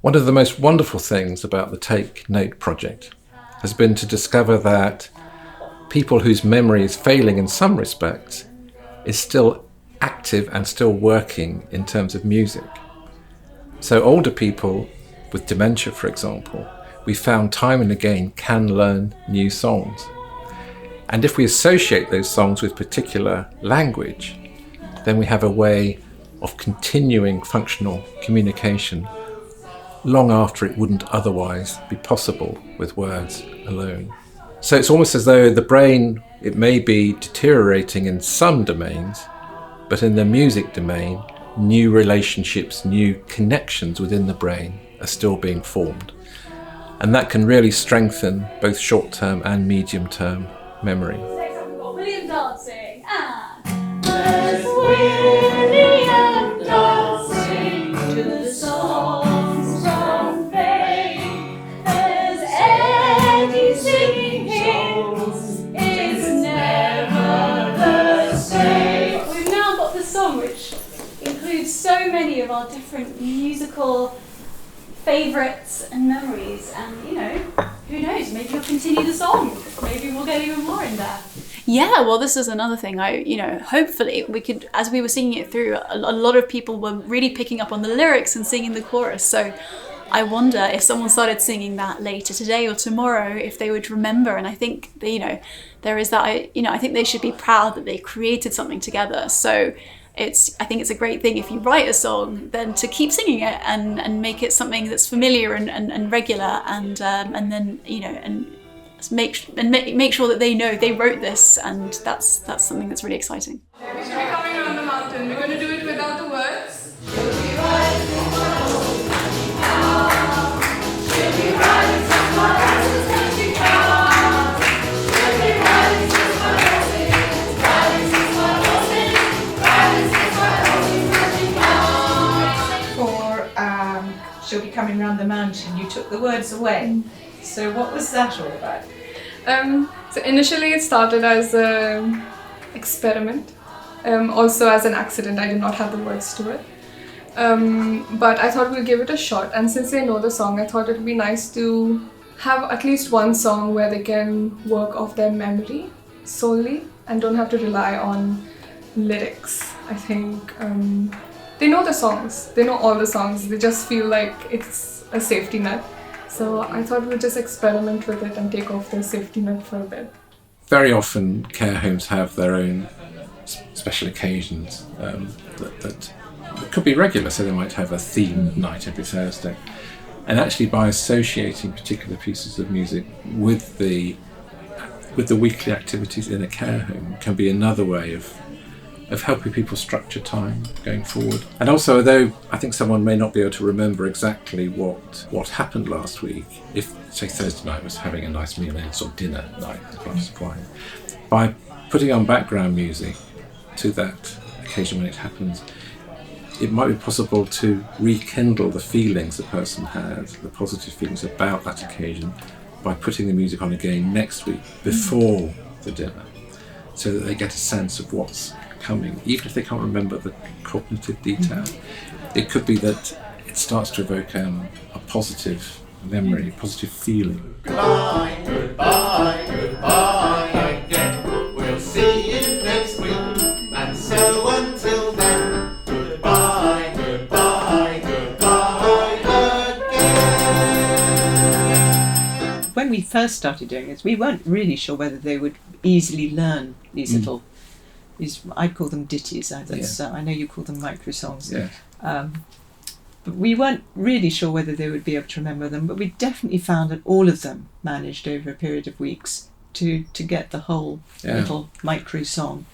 One of the most wonderful things about the Take Note project has been to discover that people whose memory is failing in some respects is still active and still working in terms of music. So older people with dementia, for example, we found time and again can learn new songs. And if we associate those songs with particular language, then we have a way of continuing functional communication long after it wouldn't otherwise be possible with words alone. So it's almost as though the brain, it may be deteriorating in some domains, but in the music domain, new relationships, new connections within the brain are still being formed. And that can really strengthen both short-term and medium-term memory. William dancing and dancing to the songs from fame. There's Eddie singing hymns, it's never the same. We've now got the song which includes so many of our different musical favourites and memories, and who knows, maybe you'll continue the song, maybe we'll get even more in there. Yeah, well, this is another thing. Hopefully we could, as we were singing it through, a lot of people were really picking up on the lyrics and singing the chorus. So I wonder if someone started singing that later today or tomorrow, if they would remember. And I think, there is that, I think they should be proud that they created something together. So I think it's a great thing if you write a song, then to keep singing it and make it something that's familiar and regular, and then and make sure that they know they wrote this, and that's something that's really exciting. We should be coming around the mountain. We're going to do it without the words. She'll be coming round the mountain, you took the words away. So what was that all about? So initially it started as an experiment, also as an accident. I did not have the words to it, but I thought we'll give it a shot, and since they know the song, I thought it would be nice to have at least one song where they can work off their memory solely and don't have to rely on lyrics. I think they know the songs, they know all the songs, they just feel like it's a safety net. So I thought we'd just experiment with it and take off the safety net for a bit. Very often care homes have their own special occasions that could be regular, so they might have a theme night every Thursday. And actually by associating particular pieces of music with the weekly activities in a care home can be another way of helping people structure time going forward. And also, although I think someone may not be able to remember exactly what happened last week, if, say, Thursday night was having a nice meal and sort of dinner night, a glass of wine, by putting on background music to that occasion when it happens, it might be possible to rekindle the feelings the person had, the positive feelings about that occasion, by putting the music on again next week before the dinner, so that they get a sense of what's coming, even if they can't remember the cognitive detail. It could be that it starts to evoke a positive memory, a positive feeling. Goodbye, goodbye, goodbye again. We'll see you next week, and so until then, goodbye, goodbye, goodbye again. When we first started doing this, we weren't really sure whether they would easily learn these little, I'd call them ditties. I know you call them micro songs. Yeah. But we weren't really sure whether they would be able to remember them, but we definitely found that all of them managed over a period of weeks to get the whole little micro song.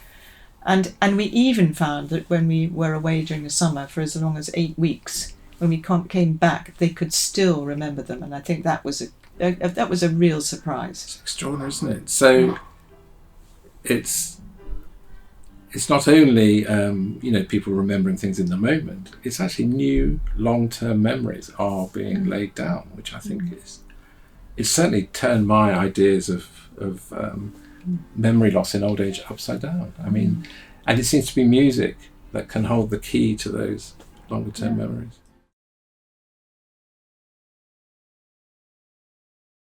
And we even found that when we were away during the summer for as long as 8 weeks, when we came back, they could still remember them. And I think that was a real surprise. It's extraordinary, isn't it? So it's not only people remembering things in the moment, it's actually new long-term memories are being laid down, which I think it's certainly turned my ideas of memory loss in old age upside down. I mean, and it seems to be music that can hold the key to those longer term memories.